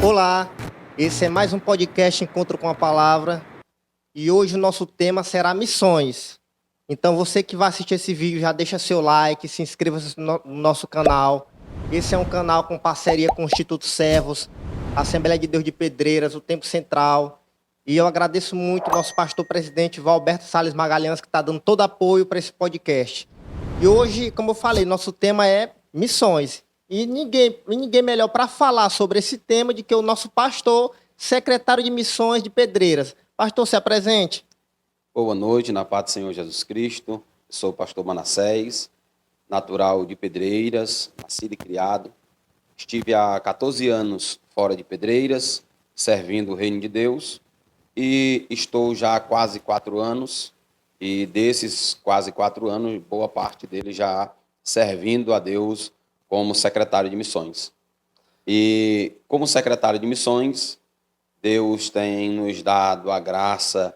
Olá, esse é mais um podcast Encontro com a Palavra e hoje o nosso tema será missões. Então você que vai assistir esse vídeo já deixa seu like, se inscreva no nosso canal. Esse é um canal com parceria com o Instituto Servos, Assembleia de Deus de Pedreiras, o Tempo Central. E eu agradeço muito o nosso pastor presidente Valberto Salles Magalhães, que está dando todo apoio para esse podcast. E hoje, como eu falei, nosso tema é missões. E ninguém melhor para falar sobre esse tema do que o nosso pastor, secretário de Missões de Pedreiras. Pastor, se apresente. Boa noite, na paz do Senhor Jesus Cristo. Eu sou o pastor Manassés, natural de Pedreiras, nascido e criado. Estive há 14 anos fora de Pedreiras, servindo o reino de Deus. E estou já há quase 4 anos, e desses quase 4 anos, boa parte dele já servindo a Deus como secretário de missões. E como secretário de missões, Deus tem nos dado a graça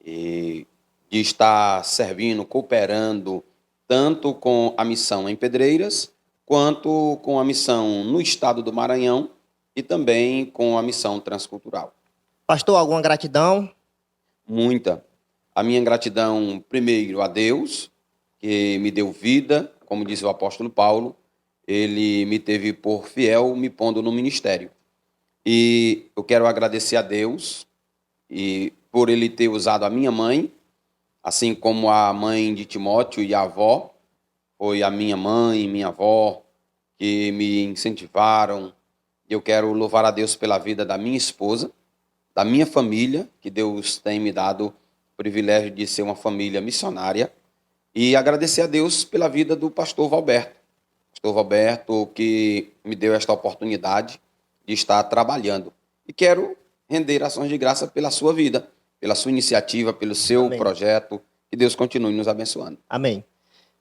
de estar servindo, cooperando, tanto com a missão em Pedreiras, quanto com a missão no estado do Maranhão e também com a missão transcultural. Pastor, alguma gratidão? Muita. A minha gratidão, primeiro, a Deus, que me deu vida, como diz o apóstolo Paulo, ele me teve por fiel, me pondo no ministério. E eu quero agradecer a Deus e por ele ter usado a minha mãe, assim como a mãe de Timóteo e a avó, foi a minha mãe e minha avó que me incentivaram. Eu quero louvar a Deus pela vida da minha esposa, da minha família, que Deus tem me dado o privilégio de ser uma família missionária, e agradecer a Deus pela vida do pastor Valberto. Pastor Valberto, que me deu esta oportunidade de estar trabalhando. E quero render ações de graça pela sua vida, pela sua iniciativa, pelo seu Amém. projeto. Que Deus continue nos abençoando. Amém.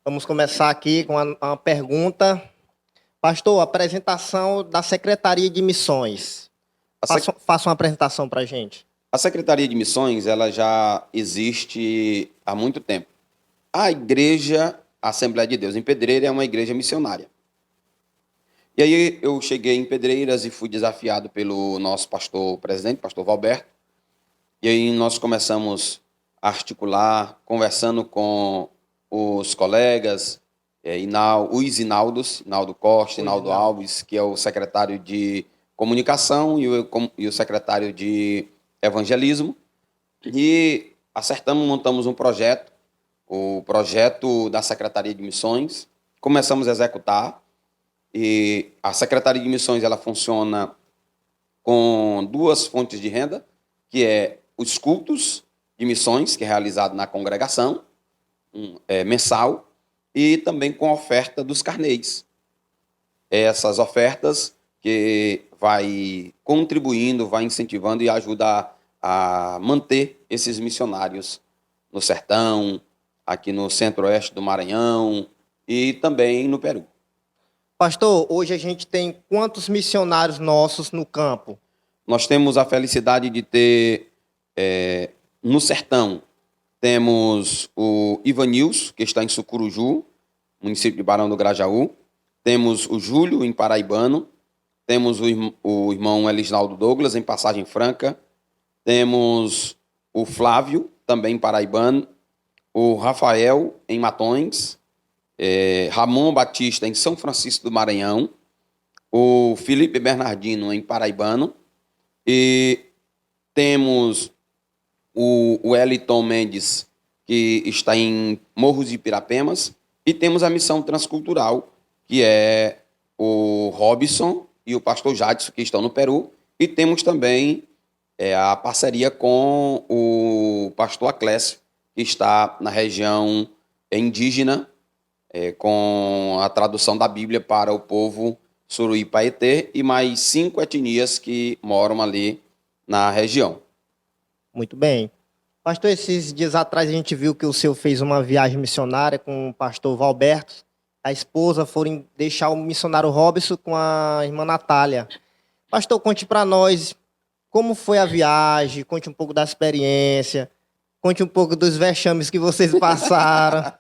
Vamos começar aqui com uma pergunta. Pastor, apresentação da Secretaria de Missões. Faça uma apresentação para a gente. A Secretaria de Missões, ela já existe há muito tempo. A Igreja Assembleia de Deus em Pedreira é uma igreja missionária. E aí eu cheguei em Pedreiras e fui desafiado pelo nosso pastor presidente, pastor Valberto. E aí nós começamos a articular, conversando com os colegas, os Inaldos, Inaldo Costa, Inaldo Alves, que é o secretário de comunicação e o secretário de evangelismo. E acertamos, montamos um projeto, o projeto da Secretaria de Missões. Começamos a executar. E a Secretaria de Missões ela funciona com 2 fontes de renda, que é os cultos de missões, que é realizado na congregação, mensal, e também com a oferta dos carnês. Essas ofertas que vai contribuindo, vai incentivando e ajuda a manter esses missionários no sertão, aqui no centro-oeste do Maranhão e também no Peru. Pastor, hoje a gente tem quantos missionários nossos no campo? Nós temos a felicidade de ter, no sertão, temos o Ivanils, que está em Sucuruju, município de Barão do Grajaú. Temos o Júlio, em Paraibano. Temos o irmão Elisnaldo Douglas, em Passagem Franca. Temos o Flávio, também em Paraibano. O Rafael, em Matões. Ramon Batista, em São Francisco do Maranhão. O Felipe Bernardino, em Paraibano. E temos o Wellington Mendes, que está em Morros de Pirapemas. E temos a missão transcultural, que é o Robson e o pastor Jadson, que estão no Peru. E temos também a parceria com o pastor Aclésio, que está na região indígena, com a tradução da Bíblia para o povo Suruí Paetê e mais 5 etnias que moram ali na região. Muito bem. Pastor, esses dias atrás a gente viu que o senhor fez uma viagem missionária com o pastor Valberto. A esposa foram deixar o missionário Robson com a irmã Natália. Pastor, conte para nós como foi a viagem, conte um pouco da experiência, conte um pouco dos vexames que vocês passaram.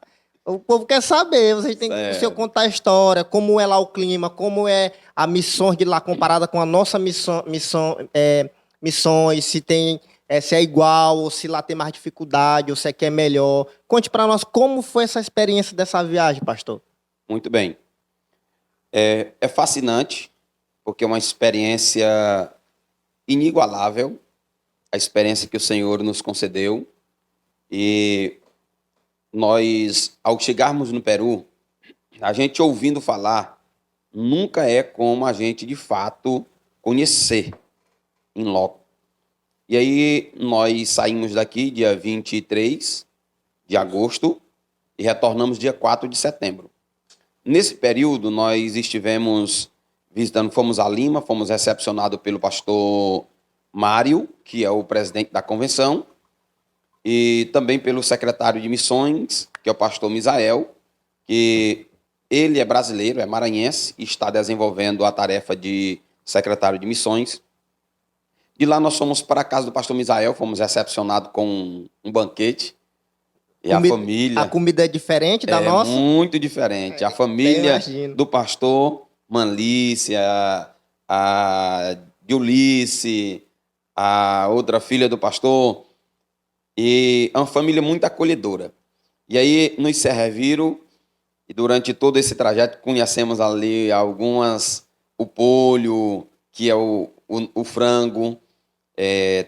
O povo quer saber, vocês têm que o senhor Certo. contar a história, como é lá o clima, como é a missão de lá comparada com a nossa missões, se tem, se é igual, ou se lá tem mais dificuldade, ou se aqui é melhor. Conte para nós como foi essa experiência dessa viagem, pastor. Muito bem. É fascinante, porque é uma experiência inigualável, a experiência que o Senhor nos concedeu. E nós, ao chegarmos no Peru, a gente ouvindo falar, nunca é como a gente de fato conhecer em loco. E aí nós saímos daqui dia 23 de agosto e retornamos dia 4 de setembro. Nesse período nós estivemos visitando, fomos a Lima, fomos recepcionados pelo pastor Mário, que é o presidente da convenção, e também pelo secretário de missões, que é o pastor Misael, que ele é brasileiro, é maranhense, e está desenvolvendo a tarefa de secretário de missões. De lá nós fomos para a casa do pastor Misael, fomos recepcionados com um banquete, e a família A comida é diferente da é nossa? muito diferente. A Até família imagino. do pastor Manlícia, a Diulice, a outra filha do pastor, e é uma família muito acolhedora. E aí nos serviram, e durante todo esse trajeto conhecemos ali o polho, que é o frango,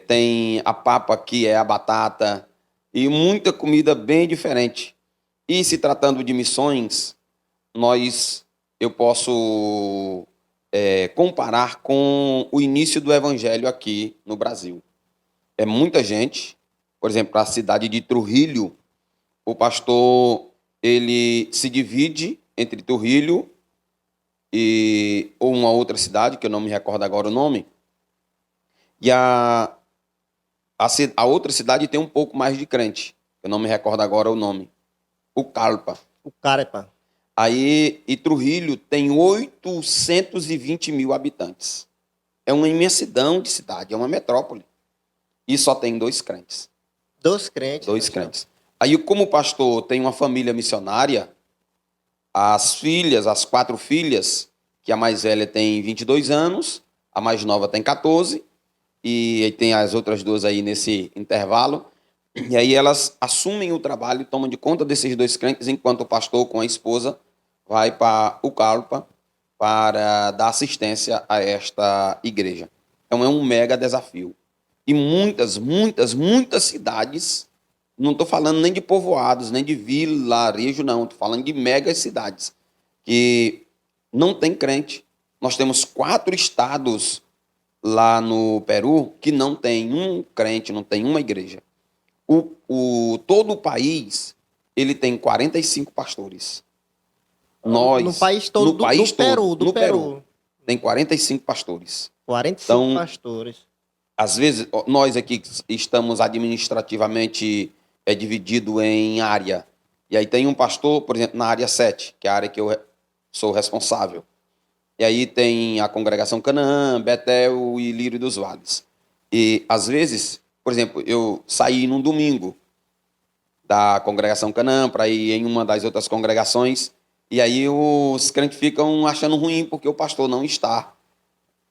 tem a papa, que é a batata, e muita comida bem diferente. E se tratando de missões, eu posso comparar com o início do evangelho aqui no Brasil. É muita gente, por exemplo, a cidade de Trujillo, o pastor ele se divide entre Trujillo ou uma outra cidade, que eu não me recordo agora o nome, e a outra cidade tem um pouco mais de crente, eu não me recordo agora o nome, o Calpa. O carepa. Aí, e Trujillo tem 820 mil habitantes. É uma imensidão de cidade, é uma metrópole. E só tem 2 crentes. Dois crentes. 2 pastor. crentes. Aí, como o pastor tem uma família missionária, as 4 filhas, que a mais velha tem 22 anos, a mais nova tem 14, e aí tem as outras 2 aí nesse intervalo. E aí elas assumem o trabalho e tomam de conta desses 2 crentes, enquanto o pastor com a esposa vai para o Calpa para dar assistência a esta igreja. Então é um mega desafio. E muitas cidades, não estou falando nem de povoados, nem de vilarejo, não, estou falando de mega cidades, que não tem crente. Nós temos 4 estados lá no Peru que não tem um crente, não tem uma igreja. Todo o país ele tem 45 pastores. No país todo, do Peru. Tem 45 pastores. 45 Então, pastores. Às vezes, nós aqui estamos administrativamente dividido em área. E aí tem um pastor, por exemplo, na área 7, que é a área que eu sou responsável. E aí tem a congregação Canaã, Betel e Lírio dos Vales. E, às vezes, por exemplo, eu saí num domingo da congregação Canaã para ir em uma das outras congregações, e aí os crentes ficam achando ruim porque o pastor não está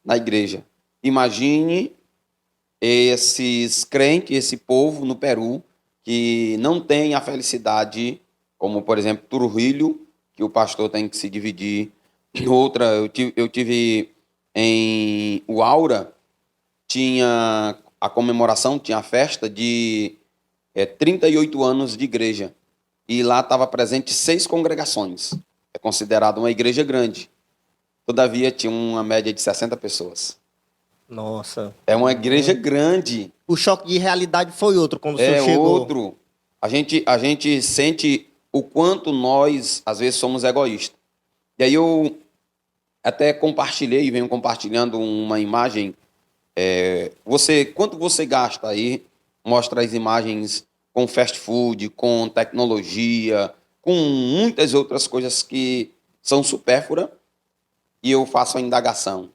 na igreja. Imagine esses crentes, esse povo no Peru, que não tem a felicidade, como, por exemplo, Trujillo, que o pastor tem que se dividir. Outra, eu tive em Huaura, tinha a comemoração, tinha a festa de 38 anos de igreja. E lá estava presente 6 congregações. É considerado uma igreja grande. Todavia, tinha uma média de 60 pessoas. Nossa. É uma igreja grande. O choque de realidade foi outro quando o É senhor chegou. outro. A gente sente o quanto nós, às vezes, somos egoístas. E aí eu até compartilhei, venho compartilhando uma imagem. Quanto você gasta aí? Mostra as imagens com fast food, com tecnologia, com muitas outras coisas que são supérfluas. E eu faço a indagação.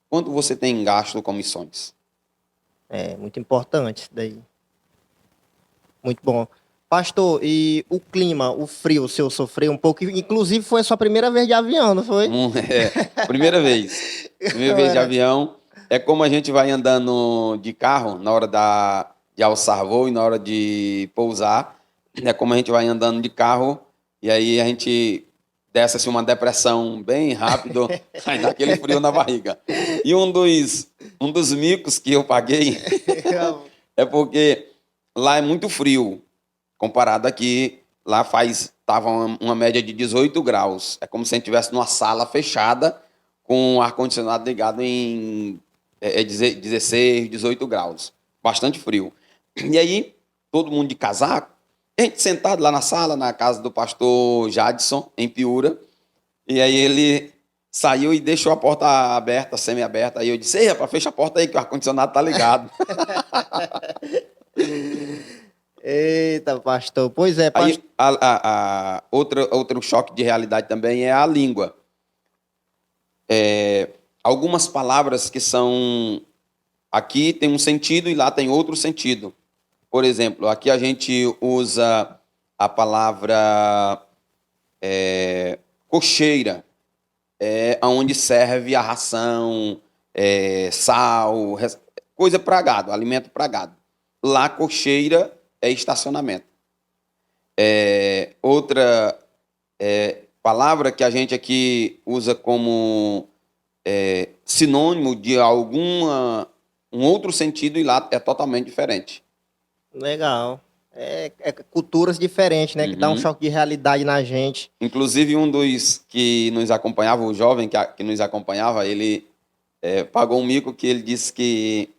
Quanto você tem gasto com missões? É, muito importante isso daí. Muito bom. Pastor, e o clima, o frio, o senhor sofreu um pouco? Inclusive, foi a sua primeira vez de avião, não foi? Primeira vez. Primeira vez de avião. É como a gente vai andando de carro na hora de alçar voo e na hora de pousar. É como a gente vai andando de carro e aí a gente desce assim, uma depressão bem rápido, aí dá aquele frio na barriga. E um dos micos que eu paguei é porque lá é muito frio, comparado aqui. Lá tava uma média de 18 graus. É como se a gente estivesse numa sala fechada com o ar-condicionado ligado em 16, 18 graus. Bastante frio. E aí, todo mundo de casaco, a gente sentado lá na sala, na casa do pastor Jadson, em Piura. E aí ele saiu e deixou a porta aberta, semi-aberta. Aí eu disse: ei, rapaz, fecha a porta aí que o ar-condicionado tá ligado. Eita, pastor. Pois é, pastor. Aí outro choque de realidade também é a língua. Algumas palavras que são... Aqui tem um sentido e lá tem outro sentido. Por exemplo, aqui a gente usa a palavra cocheira, onde serve a ração, sal, coisa para gado, alimento para gado. Lá, cocheira é estacionamento. Outra palavra que a gente aqui usa como sinônimo de um outro sentido e lá é totalmente diferente. Legal. É culturas diferentes, né? Que dá um Uhum. choque de realidade na gente. Inclusive, um dos que nos acompanhava, o jovem que nos acompanhava, ele pagou um mico que ele disse que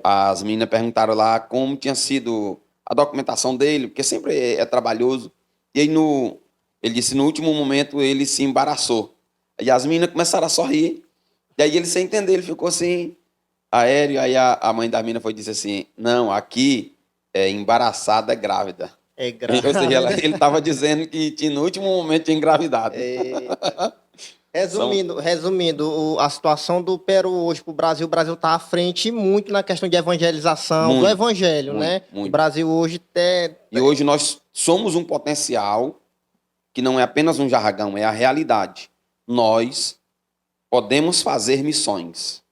as meninas perguntaram lá como tinha sido a documentação dele, porque sempre é trabalhoso. E aí, ele disse, no último momento, ele se embaraçou. E as meninas começaram a sorrir. E aí, ele sem entender, ele ficou assim, aéreo. Aí, a mãe da mina foi e disse assim, não, aqui é embaraçada, é grávida. É Ou seja, grave. ele estava dizendo que no último momento tinha engravidado. Eita. São Resumindo, a situação do Peru hoje para o Brasil está à frente muito na questão de evangelização, do muito, evangelho, muito, né? O muito. Brasil hoje E hoje nós somos um potencial que não é apenas um jargão, é a realidade. Nós podemos fazer missões.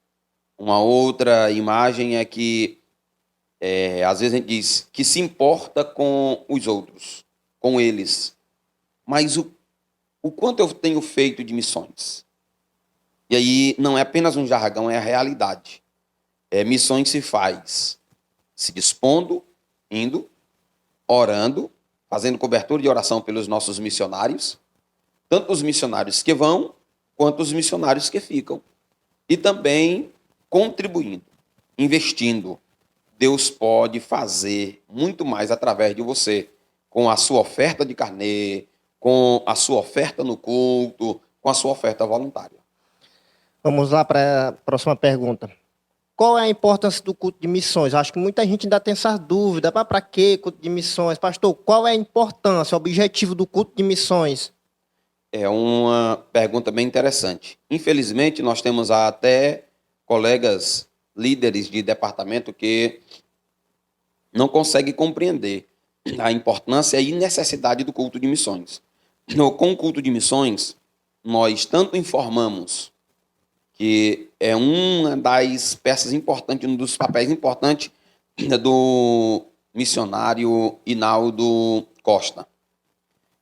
Uma outra imagem é que, às vezes a gente diz que se importa com os outros, com eles. Mas o quanto eu tenho feito de missões? E aí não é apenas um jargão, é a realidade. Missões se faz se dispondo, indo, orando, fazendo cobertura de oração pelos nossos missionários, tanto os missionários que vão, quanto os missionários que ficam. E também contribuindo, investindo. Deus pode fazer muito mais através de você, com a sua oferta de carnê, com a sua oferta no culto, com a sua oferta voluntária. Vamos lá para a próxima pergunta. Qual é a importância do culto de missões? Acho que muita gente ainda tem essa dúvida. Para que culto de missões? Pastor, qual é a importância, o objetivo do culto de missões? É uma pergunta bem interessante. Infelizmente, nós temos até colegas líderes de departamento que não conseguem compreender a importância e necessidade do culto de missões. Com o culto de missões, nós tanto informamos que é uma das peças importantes, um dos papéis importantes do missionário Hinaldo Costa.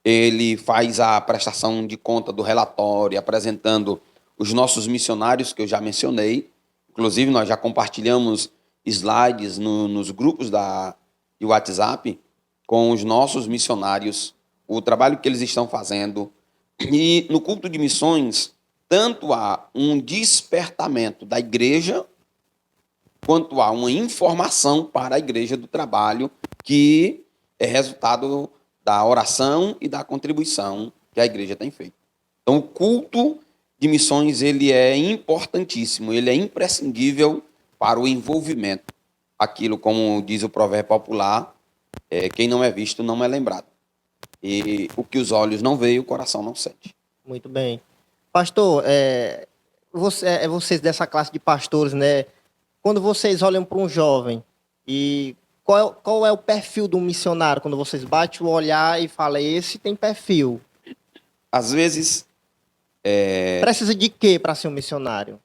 Ele faz a prestação de conta do relatório, apresentando os nossos missionários, que eu já mencionei. Inclusive, nós já compartilhamos slides nos grupos de WhatsApp com os nossos missionários, o trabalho que eles estão fazendo. E no culto de missões, tanto há um despertamento da igreja, quanto há uma informação para a igreja do trabalho que é resultado da oração e da contribuição que a igreja tem feito. Então, o culto de missões ele é importantíssimo, ele é imprescindível para o envolvimento. Aquilo, como diz o provérbio popular, quem não é visto não é lembrado. E o que os olhos não veem, o coração não sente. Muito bem. Pastor, vocês dessa classe de pastores, né? Quando vocês olham para um jovem e qual é o perfil do missionário? Quando vocês batem o olhar e falam, esse tem perfil. Às vezes, Precisa de quê para ser um missionário?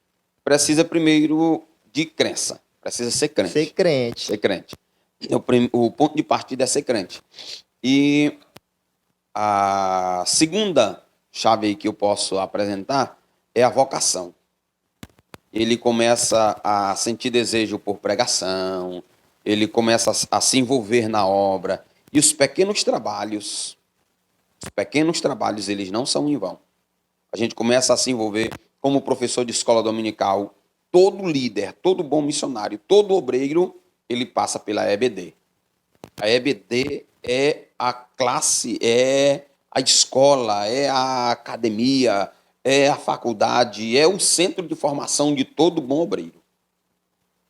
precisa primeiro de crença. Precisa ser crente. Ser crente. Ser crente. O ponto de partida é ser crente. E a segunda chave aí que eu posso apresentar é a vocação. Ele começa a sentir desejo por pregação, ele começa a se envolver na obra. E os pequenos trabalhos, eles não são em vão. A gente começa a se envolver como professor de escola dominical. Todo líder, todo bom missionário, todo obreiro, ele passa pela EBD. A EBD é a classe, é a escola, é a academia, é a faculdade, é o centro de formação de todo bom obreiro.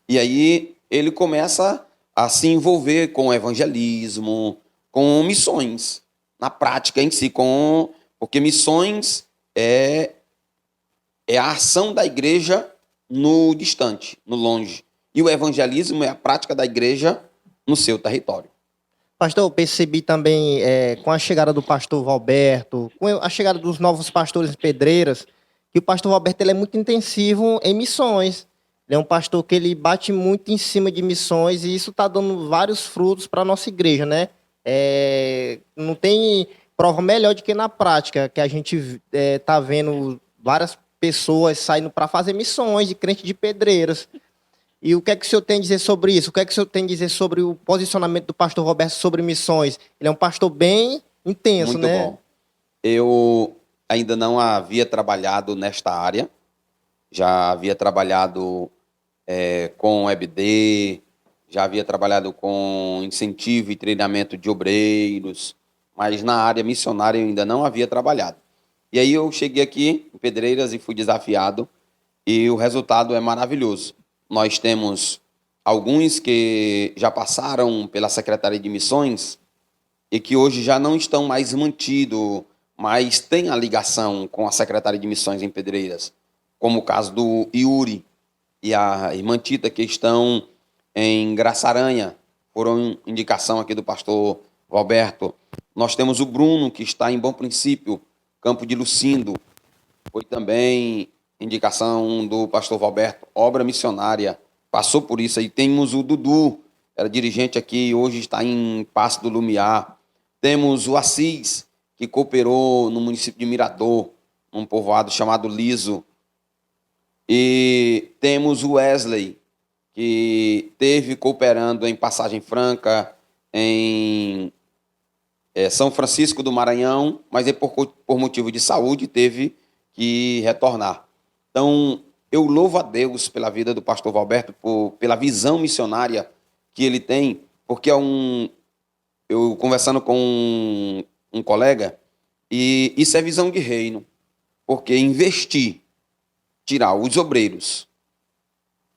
E aí ele começa a se envolver com evangelismo, com missões, na prática em si, porque missões é a ação da igreja no distante, no longe. E o evangelismo é a prática da igreja no seu território. Pastor, eu percebi também, com a chegada do pastor Valberto, com a chegada dos novos pastores Pedreiras, que o pastor Valberto ele é muito intensivo em missões. Ele é um pastor que ele bate muito em cima de missões e isso está dando vários frutos para a nossa igreja, né? Não tem prova melhor do que na prática, que a gente está vendo várias pessoas saindo para fazer missões de crente de Pedreiras. E o que é que o senhor tem a dizer sobre isso? O que é que o senhor tem a dizer sobre o posicionamento do pastor Roberto sobre missões? Ele é um pastor bem intenso, Muito né? bom. Eu ainda não havia trabalhado nesta área, já havia trabalhado com EBD, já havia trabalhado com incentivo e treinamento de obreiros, mas na área missionária eu ainda não havia trabalhado. E aí eu cheguei aqui em Pedreiras e fui desafiado, e o resultado é maravilhoso. Nós temos alguns que já passaram pela Secretaria de Missões e que hoje já não estão mais mantidos, mas têm a ligação com a Secretaria de Missões em Pedreiras, como o caso do Yuri e a irmã Tita, que estão em Graçaranha, foram indicação aqui do pastor Roberto. Nós temos o Bruno, que está em Bom Princípio, Campo de Lucindo, foi também indicação do pastor Roberto, obra missionária, passou por isso. Aí temos o Dudu, era dirigente aqui, hoje está em Passo do Lumiar. Temos o Assis, que cooperou no município de Mirador, num povoado chamado Liso. E temos o Wesley, que teve cooperando em Passagem Franca, em São Francisco do Maranhão, mas por motivo de saúde teve que retornar. Então, eu louvo a Deus pela vida do pastor Valberto, pela visão missionária que ele tem, porque eu conversando com um colega, e isso é visão de reino, porque investir, tirar os obreiros,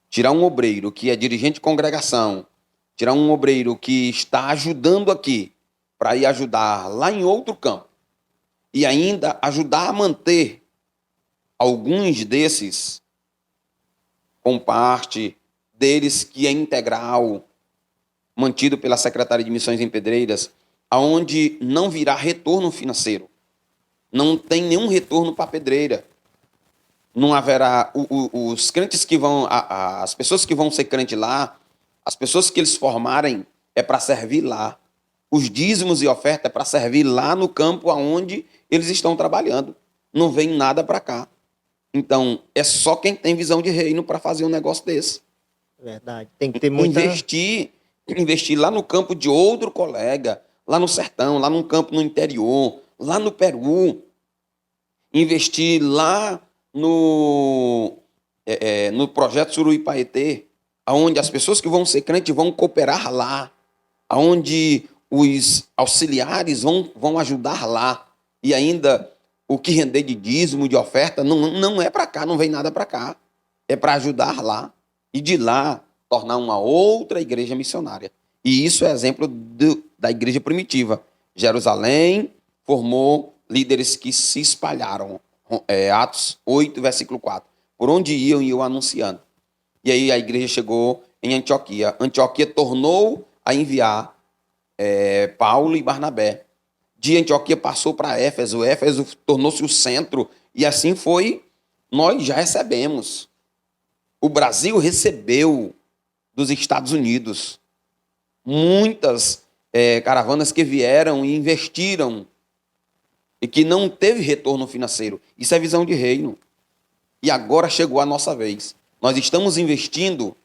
tirar um obreiro que é dirigente de congregação, tirar um obreiro que está ajudando aqui, para ir ajudar lá em outro campo, e ainda ajudar a manter alguns desses, com parte deles que é integral, mantido pela Secretaria de Missões em Pedreiras, aonde não virá retorno financeiro. Não tem nenhum retorno para a pedreira. Não haverá os crentes que vão, as pessoas que vão ser crente lá, as pessoas que eles formarem é para servir lá. Os dízimos e oferta é para servir lá no campo aonde eles estão trabalhando. Não vem nada para cá. Então, é só quem tem visão de reino para fazer um negócio desse. Verdade. Tem que ter muita... Investir lá no campo de outro colega, lá no sertão, lá num campo no interior, lá no Peru. Investir lá no projeto Suruipaetê, onde as pessoas que vão ser crentes vão cooperar lá, onde os auxiliares vão ajudar lá, e ainda o que render de dízimo, de oferta, não é para cá, não vem nada para cá, é para ajudar lá, e de lá tornar uma outra igreja missionária. E isso é exemplo da igreja primitiva. Jerusalém formou líderes que se espalharam, Atos 8, versículo 4. Por onde iam anunciando. E aí a igreja chegou em Antioquia. Antioquia tornou a enviar Paulo e Barnabé. De Antioquia passou para Éfeso, Éfeso tornou-se o centro, e assim foi, nós já recebemos. O Brasil recebeu dos Estados Unidos muitas caravanas que vieram e investiram e que não teve retorno financeiro. Isso é visão de reino. E agora chegou a nossa vez. Nós estamos investindo,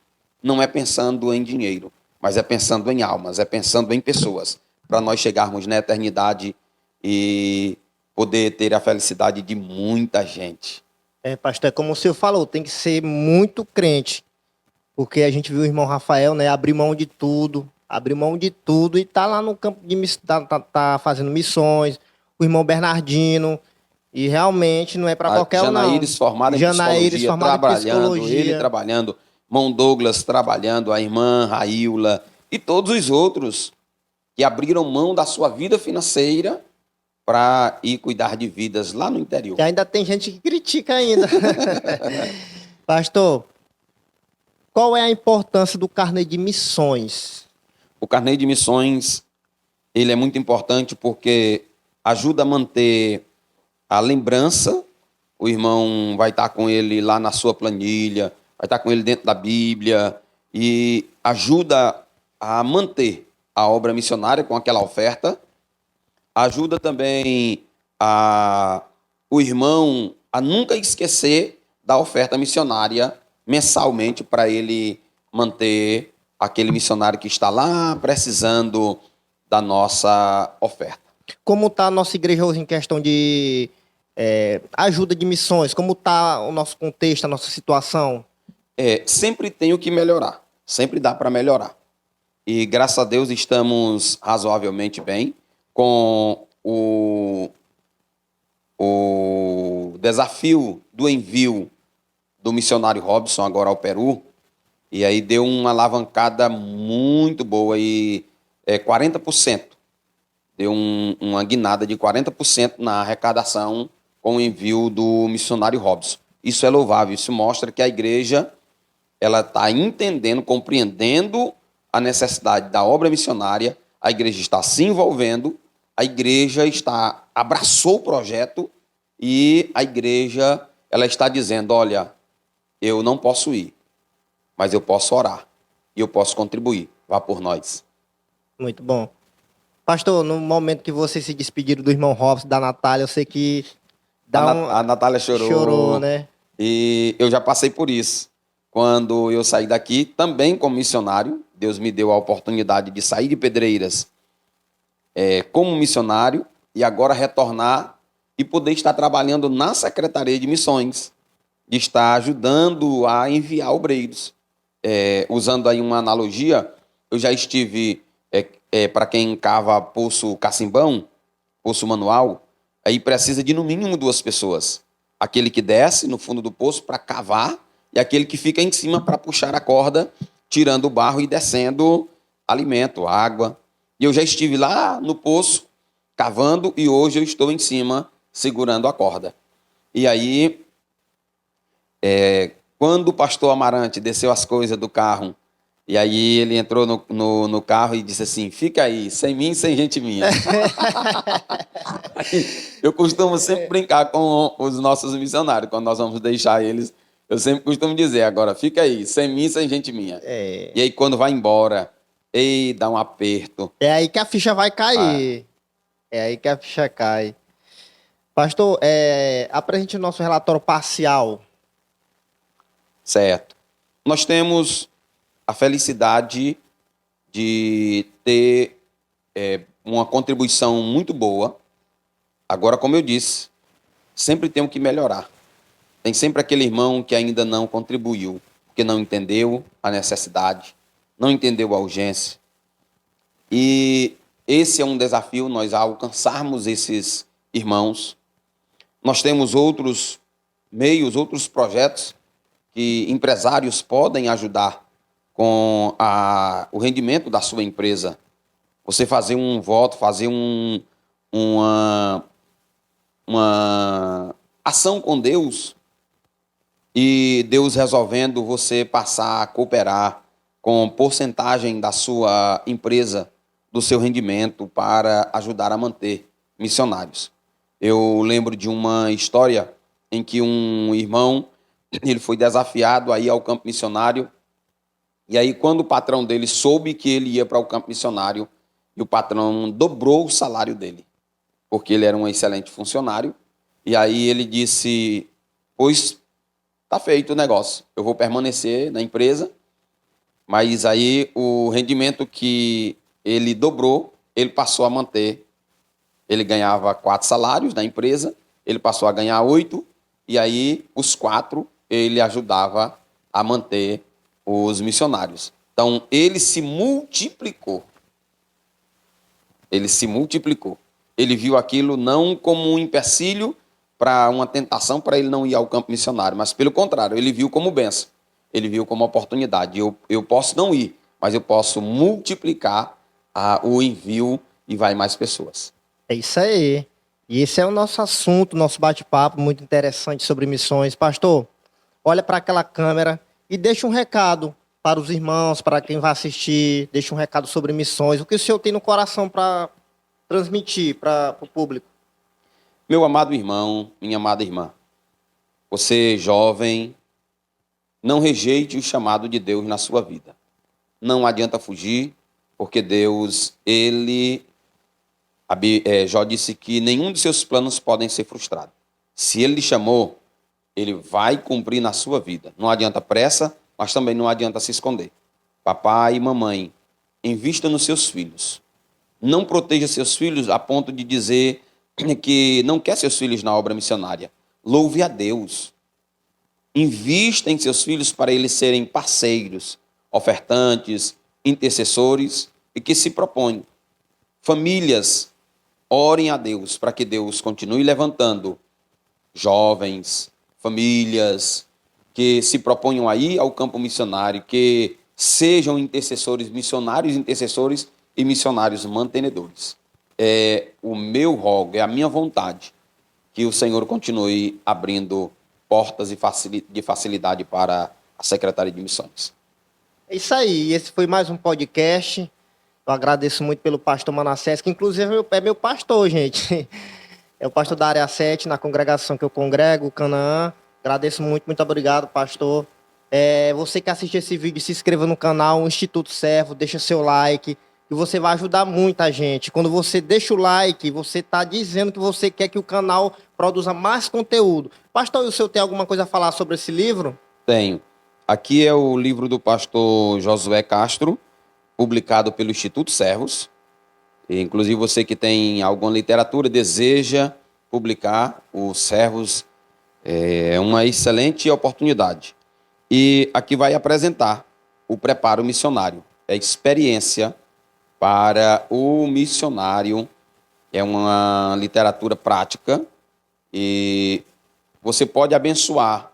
não é pensando em dinheiro, mas é pensando em almas, é pensando em pessoas, para nós chegarmos na eternidade e poder ter a felicidade de muita gente. Pastor, é como o senhor falou, tem que ser muito crente, porque a gente viu o irmão Rafael, né, abrir mão de tudo e tá lá no campo tá fazendo missões, o irmão Bernardino, e realmente não é para qualquer um, não. Janaíris formada em psicologia, ele trabalhando, irmão Douglas trabalhando, a irmã Raíula e todos os outros que abriram mão da sua vida financeira para ir cuidar de vidas lá no interior. E ainda tem gente que critica ainda. Pastor, qual é a importância do carnê de missões? O carnê de missões, ele é muito importante porque ajuda a manter a lembrança. O irmão vai estar com ele lá na sua planilha, vai estar com ele dentro da Bíblia e ajuda a manter a obra missionária com aquela oferta. Ajuda também o irmão a nunca esquecer da oferta missionária mensalmente para ele manter aquele missionário que está lá precisando da nossa oferta. Como está a nossa igreja hoje em questão de ajuda de missões? Como está o nosso contexto, a nossa situação? Sempre tem o que melhorar, sempre dá para melhorar. E graças a Deus estamos razoavelmente bem com o desafio do envio do missionário Robson agora ao Peru. E aí deu uma alavancada muito boa e 40%. Deu uma guinada de 40% na arrecadação com o envio do missionário Robson. Isso é louvável, isso mostra que a igreja ela está entendendo, compreendendo a necessidade da obra missionária, a igreja está se envolvendo, a igreja abraçou o projeto e a igreja ela está dizendo, olha, eu não posso ir, mas eu posso orar e eu posso contribuir, vá por nós. Muito bom. Pastor, no momento que vocês se despediram do irmão Robson, da Natália, eu sei que a Natália chorou, né? E eu já passei por isso. Quando eu saí daqui, também como missionário, Deus me deu a oportunidade de sair de Pedreiras como missionário e agora retornar e poder estar trabalhando na Secretaria de Missões, de estar ajudando a enviar obreiros. Usando aí uma analogia, eu já estive, para quem cava poço cacimbão, poço manual, aí precisa de no mínimo 2 pessoas. Aquele que desce no fundo do poço para cavar e aquele que fica em cima para puxar a corda, tirando o barro e descendo alimento, água. E eu já estive lá no poço, cavando, e hoje eu estou em cima, segurando a corda. E aí, quando o pastor Amarante desceu as coisas do carro, e aí ele entrou no carro e disse assim, fica aí, sem mim, sem gente minha. Eu costumo sempre brincar com os nossos missionários, quando nós vamos deixar eles, eu sempre costumo dizer, agora fica aí, sem mim, sem gente minha. E aí quando vai embora, dá um aperto. É aí que a ficha vai cair. É aí que a ficha cai. Pastor, apresente o nosso relatório parcial. Certo. Nós temos a felicidade de ter uma contribuição muito boa. Agora, como eu disse, sempre tem o que melhorar. Tem sempre aquele irmão que ainda não contribuiu, porque não entendeu a necessidade, não entendeu a urgência. E esse é um desafio, nós alcançarmos esses irmãos. Nós temos outros meios, outros projetos que empresários podem ajudar com o rendimento da sua empresa. Você fazer um voto, fazer uma ação com Deus e Deus resolvendo você passar a cooperar com porcentagem da sua empresa, do seu rendimento, para ajudar a manter missionários. Eu lembro de uma história em que um irmão, ele foi desafiado a ir ao campo missionário, e aí quando o patrão dele soube que ele ia para o campo missionário, e o patrão dobrou o salário dele, porque ele era um excelente funcionário, e aí ele disse, pois está feito o negócio, eu vou permanecer na empresa, mas aí o rendimento que ele dobrou, ele passou a manter. Ele ganhava 4 salários na empresa, ele passou a ganhar 8, e aí os 4 ele ajudava a manter os missionários. Então ele se multiplicou. Ele se multiplicou. Ele viu aquilo não como um empecilho para uma tentação para ele não ir ao campo missionário, mas pelo contrário, ele viu como bênção. Ele viu como oportunidade. Eu posso não ir, mas eu posso multiplicar o envio e vai mais pessoas. É isso aí. E esse é o nosso assunto, nosso bate-papo muito interessante sobre missões. Pastor, olha para aquela câmera e deixa um recado para os irmãos, para quem vai assistir, deixa um recado sobre missões. O que o senhor tem no coração para transmitir para o público? Meu amado irmão, minha amada irmã, você jovem, não rejeite o chamado de Deus na sua vida. Não adianta fugir, porque Deus, Jó disse que nenhum de seus planos podem ser frustrados. Se Ele lhe chamou, Ele vai cumprir na sua vida. Não adianta pressa, mas também não adianta se esconder. Papai e mamãe, invista nos seus filhos. Não proteja seus filhos a ponto de dizer que não quer seus filhos na obra missionária. Louve a Deus. Invista em seus filhos para eles serem parceiros, ofertantes, intercessores e que se propõem. Famílias, orem a Deus para que Deus continue levantando jovens, famílias que se proponham aí ao campo missionário, que sejam intercessores, missionários intercessores e missionários mantenedores. É o meu rogo, é a minha vontade que o Senhor continue abrindo portas de facilidade para a Secretaria de Missões. É isso aí. Esse foi mais um podcast. Eu agradeço muito pelo pastor Manassés, que inclusive é meu pastor, gente. É o pastor da área 7, na congregação que eu congrego, Canaã. Agradeço muito, muito obrigado, pastor. Você que assiste esse vídeo, se inscreva no canal, o Instituto Servo, deixa seu like, que você vai ajudar muita gente. Quando você deixa o like, você está dizendo que você quer que o canal produza mais conteúdo. Pastor, e o senhor tem alguma coisa a falar sobre esse livro? Tenho. Aqui é o livro do pastor Josué Castro, publicado pelo Instituto Servos. E, inclusive, você que tem alguma literatura, deseja publicar os Servos, é uma excelente oportunidade. E aqui vai apresentar o preparo missionário. É experiência para o missionário, é uma literatura prática e você pode abençoar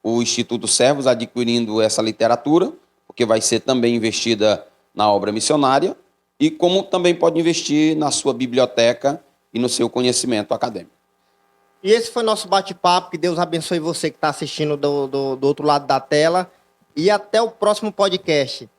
o Instituto Servos adquirindo essa literatura, porque vai ser também investida na obra missionária, e como também pode investir na sua biblioteca e no seu conhecimento acadêmico. E esse foi nosso bate-papo. Que Deus abençoe você que está assistindo do outro lado da tela. E até o próximo podcast.